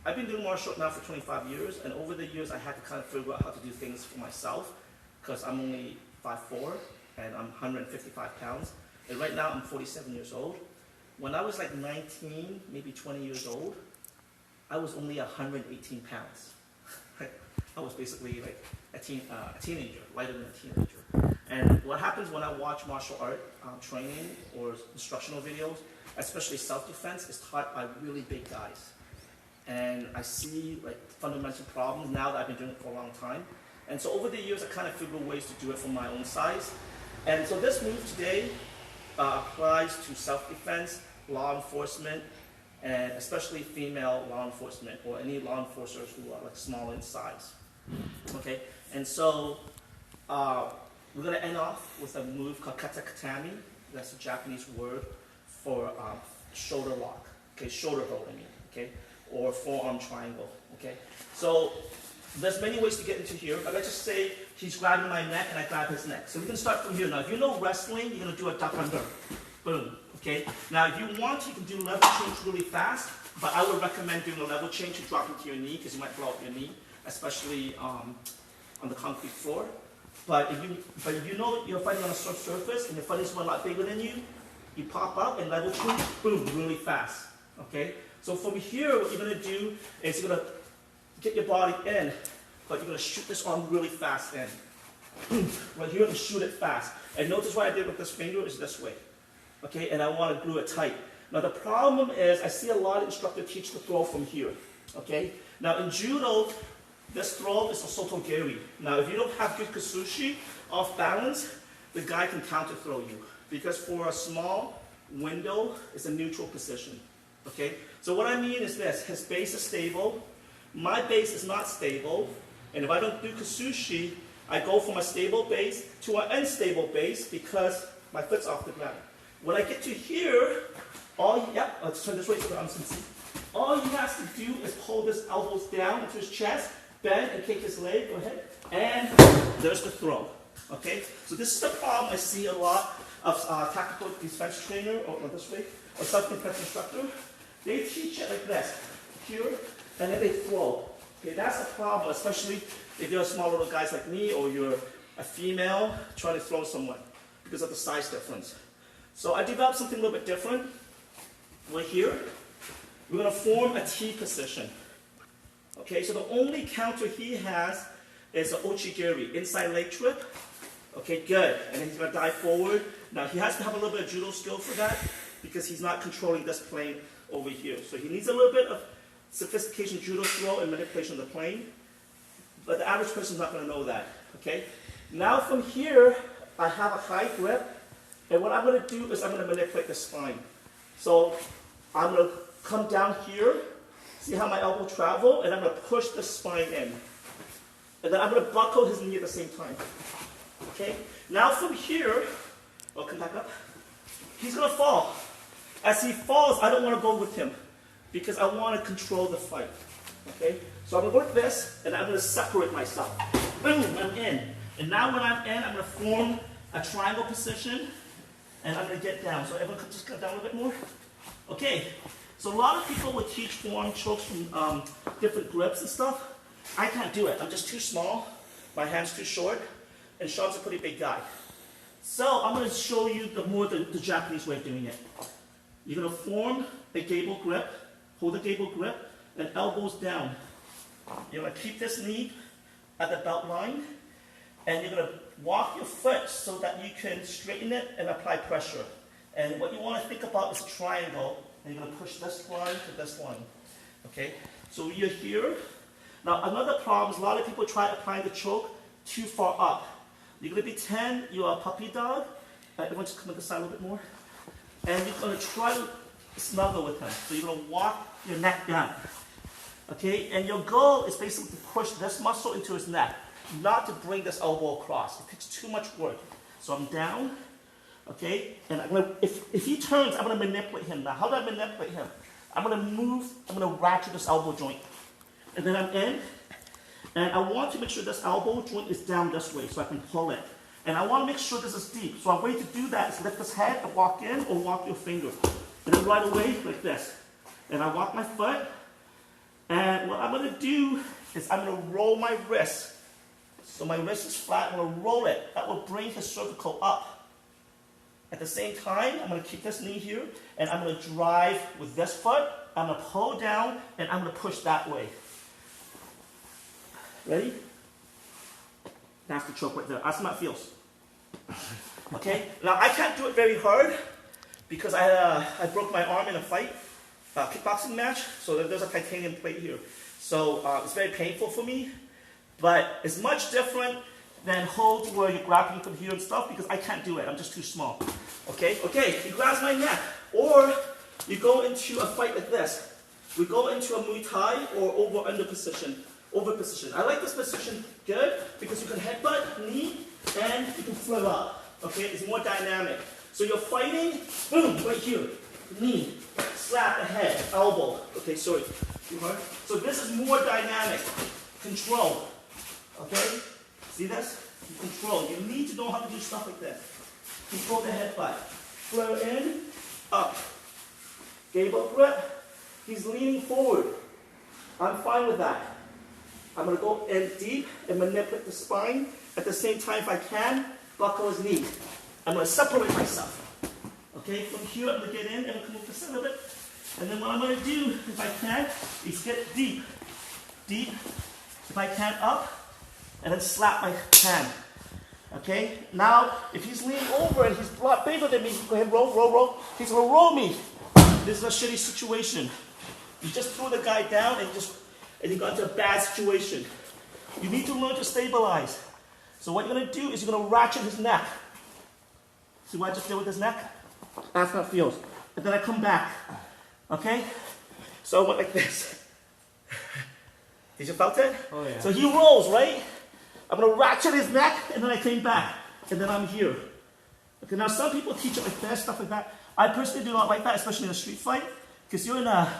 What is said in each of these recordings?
I've been doing martial art now for 25 years, and over the years I had to kind of figure out how to do things for myself, because I'm only 5'4", and I'm 155 pounds, and right now I'm 47 years old. When I was like 19, maybe 20 years old, I was only 118 pounds. I was basically like a teenager, lighter than a teenager. And what happens when I watch martial art training or instructional videos, especially self-defense, is taught by really big guys. And I see like fundamental problems now that I've been doing it for a long time. And so over the years, I kind of figured ways to do it for my own size. And so this move today applies to self-defense, law enforcement, and especially female law enforcement or any law enforcers who are like small in size. Okay, and so we're going to end off with a move called kata katami. That's a Japanese word for shoulder lock. Okay, shoulder hold, I mean. Okay, or forearm triangle. Okay, so there's many ways to get into here. But let's just say he's grabbing my neck and I grab his neck. So we can start from here. Now, if you know wrestling, you're going to do a duck under. Boom. Okay. Now, if you want, you can do level change really fast. But I would recommend doing a level change to drop into your knee because you might blow up your knee, especially on the concrete floor. But if you know you're fighting on a soft surface and you're fighting someone a lot bigger than you, you pop up and level change, boom, really fast. Okay. So from here, what you're going to do is you're going to get your body in, but you're going to shoot this arm really fast in. Right here, and shoot it fast. And notice what I did with this finger is this way. Okay, and I want to glue it tight. Now the problem is, I see a lot of instructors teach the throw from here. Okay, now in judo, this throw is a sotogeri. Now if you don't have good kasushi, off balance, the guy can counter throw you. Because for a small window, it's a neutral position. Okay, so what I mean is this, his base is stable, my base is not stable, and if I don't do kasushi, I go from a stable base to an unstable base because my foot's off the ground. When I get to here, let's turn this way so the arms can see. All he has to do is hold his elbows down into his chest, bend and kick his leg, go ahead, and there's the throw. Okay, so this is the problem I see a lot of tactical defense trainer, or this way, or self-defense instructor. They teach it like this, here, and then they throw. Okay, that's a problem, especially if you're a small little guys like me, or you're a female trying to throw someone because of the size difference. So I developed something a little bit different. Right here, we're going to form a T position. Okay, so the only counter he has is an ochigiri, inside leg trip. Okay, good. And then he's going to dive forward. Now he has to have a little bit of judo skill for that because he's not controlling this plane over here. So he needs a little bit of sophistication judo throw and manipulation of the plane. But the average person is not going to know that. Okay? Now from here, I have a high grip. And what I'm going to do is I'm going to manipulate the spine. So I'm going to come down here, see how my elbow travel, and I'm going to push the spine in. And then I'm going to buckle his knee at the same time. Okay? Now from here, I'll come back up. He's going to fall. As he falls, I don't want to go with him because I want to control the fight. Okay? So I'm going to go like this, and I'm going to separate myself. Boom, I'm in. And now when I'm in, I'm going to form a triangle position. And I'm going to get down. So everyone can just get down a little bit more. Okay. So a lot of people would teach forearm chokes from different grips and stuff. I can't do it. I'm just too small. My hand's too short. And Sean's a pretty big guy. So I'm going to show you the Japanese way of doing it. You're going to form a gable grip. Hold the gable grip. And elbows down. You're going to keep this knee at the belt line. And you're going to walk your foot so that you can straighten it and apply pressure. And what you want to think about is a triangle. And you're going to push this line to this line. Okay? So you're here. Now another problem is a lot of people try applying the choke too far up. You're going to pretend you're a puppy dog. Everyone just come to the side a little bit more. And you're going to try to snuggle with him. So you're going to walk your neck down. Okay? And your goal is basically to push this muscle into his neck. Not to bring this elbow across. It takes too much work. So I'm down, okay? And I'm gonna, if he turns, I'm going to manipulate him. Now, how do I manipulate him? I'm going to move, I'm going to ratchet this elbow joint. And then I'm in, and I want to make sure this elbow joint is down this way so I can pull it. And I want to make sure this is deep. So a way to do that is lift this head and walk in or walk your finger. And then right away, like this. And I walk my foot, And what I'm going to do is I'm going to roll my wrist. So my wrist is flat, I'm going to roll it. That will bring his cervical up. At the same time, I'm going to keep this knee here, and I'm going to drive with this foot. I'm going to pull down, and I'm going to push that way. Ready? That's the choke right there. That's how it feels. Okay? Now, I can't do it very hard because I broke my arm in a fight, kickboxing match. So there's a titanium plate here. So it's very painful for me. But it's much different than holds where you're grappling from here and stuff because I can't do it. I'm just too small. Okay? Okay, he grabs my neck. Or you go into a fight like this. We go into a Muay Thai or over-under position. Over position. I like this position good because you can headbutt, knee, and you can flip up. Okay? It's more dynamic. So you're fighting, boom, right here. Knee, slap the head, elbow. Okay, sorry. Too hard. So this is more dynamic. Control. Okay? See this? You control. You need to know how to do stuff like that. Control the headbutt. Flare in, up. Gable grip. He's leaning forward. I'm fine with that. I'm going to go in deep and manipulate the spine. At the same time, if I can, buckle his knee. I'm going to separate myself. Okay? From here, I'm going to get in and come up the center of it. And then what I'm going to do, if I can, is get deep. Deep. If I can, up. And then slap my hand. Okay? Now, if he's leaning over and he's a lot bigger than me, go ahead, roll, roll, roll. He's going to roll me. This is a shitty situation. You just threw the guy down and you got into a bad situation. You need to learn to stabilize. So what you're going to do is you're going to ratchet his neck. See what I just did with his neck? That's how it feels. And then I come back. Okay? So I went like this. Did you felt it? Oh yeah. So he rolls, right? I'm going to ratchet his neck, and then I came back. And then I'm here. Okay, now some people teach it like this, stuff like that. I personally do not like that, especially in a street fight, because you're in a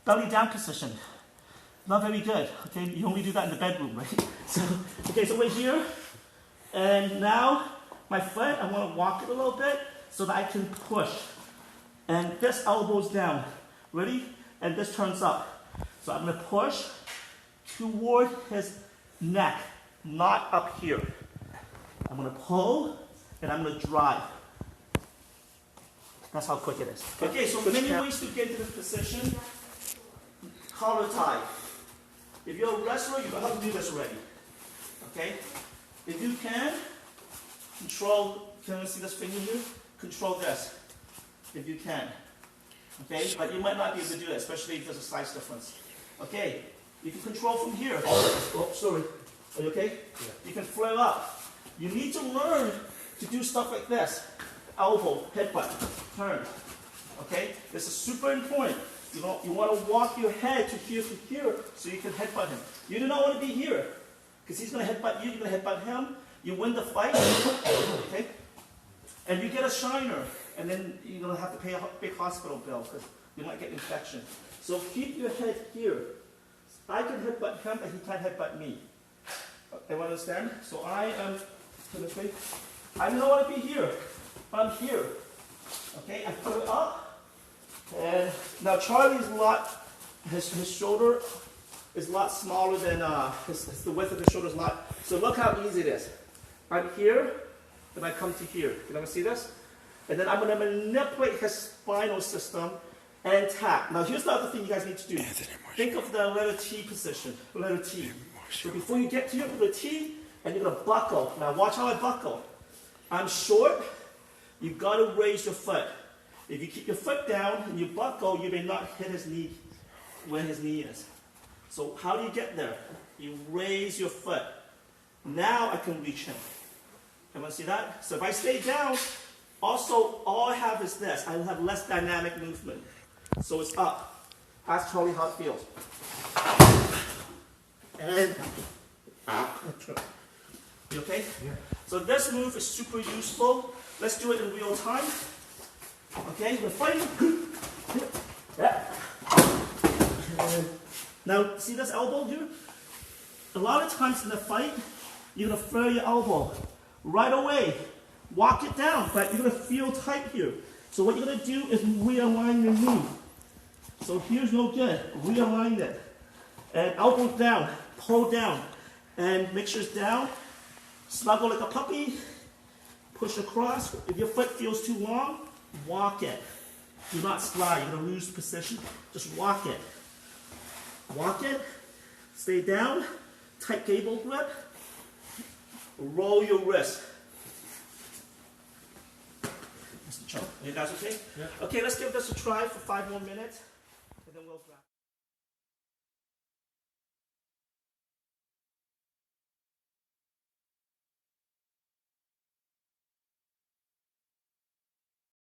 belly down position. Not very good, okay? You only do that in the bedroom, right? So we're here. And now, my foot, I want to walk it a little bit so that I can push. And this elbow's down. Ready? And this turns up. So I'm going to push toward his neck, not up here. I'm going to pull, and I'm going to drive. That's how quick it is. Okay, so many ways to get into this position. Collar tie. If you're a wrestler, you know how to do this already. Okay? If you can, control, can you see this finger here? Control this. If you can. Okay? But you might not be able to do it, especially if there's a size difference. Okay? You can control from here. Oh, sorry. Are you okay? Yeah. You can flare up. You need to learn to do stuff like this. Elbow, headbutt, turn. Okay? This is super important. You want to walk your head to here so you can headbutt him. You do not want to be here because he's going to headbutt you, you're going to headbutt him. You win the fight, okay? And you get a shiner, and then you're going to have to pay a big hospital bill because you might get infection. So keep your head here. I can headbutt him, but he can't headbutt me. Everyone understand? So I am, I don't want to be here, but I'm here. Okay, I put it up. And now Charlie's his shoulder is a lot smaller than, the width of his shoulder is a lot. So look how easy it is. I'm here, then I come to here. You ever see this? And then I'm going to manipulate his spinal system and tap. Now here's the other thing you guys need to do. Think of the letter T position, letter T. So before you get to your letter T, and you're going to buckle. Now watch how I buckle. I'm short, you've got to raise your foot. If you keep your foot down and you buckle, you may not hit his knee where his knee is. So how do you get there? You raise your foot. Now I can reach him. Everyone see that? So if I stay down, also all I have is this. I will have less dynamic movement. So it's up. Ask Charlie how it feels. And you okay? Yeah. So this move is super useful. Let's do it in real time. Okay, we're fighting. Yeah. Now, see this elbow here? A lot of times in the fight, you're going to flare your elbow right away. Walk it down, but you're going to feel tight here. So what you're going to do is realign your knee. So here's no good. Realign it. And elbow down, pull down, and make sure it's down. Snuggle like a puppy. Push across. If your foot feels too long, walk it. Do not slide. You're going to lose position. Just walk it. Walk it. Stay down. Tight gable grip. Roll your wrist. Mr. Chung, are you guys okay? Yeah. Okay, let's give this a try for 5 more minutes, and then we'll grab.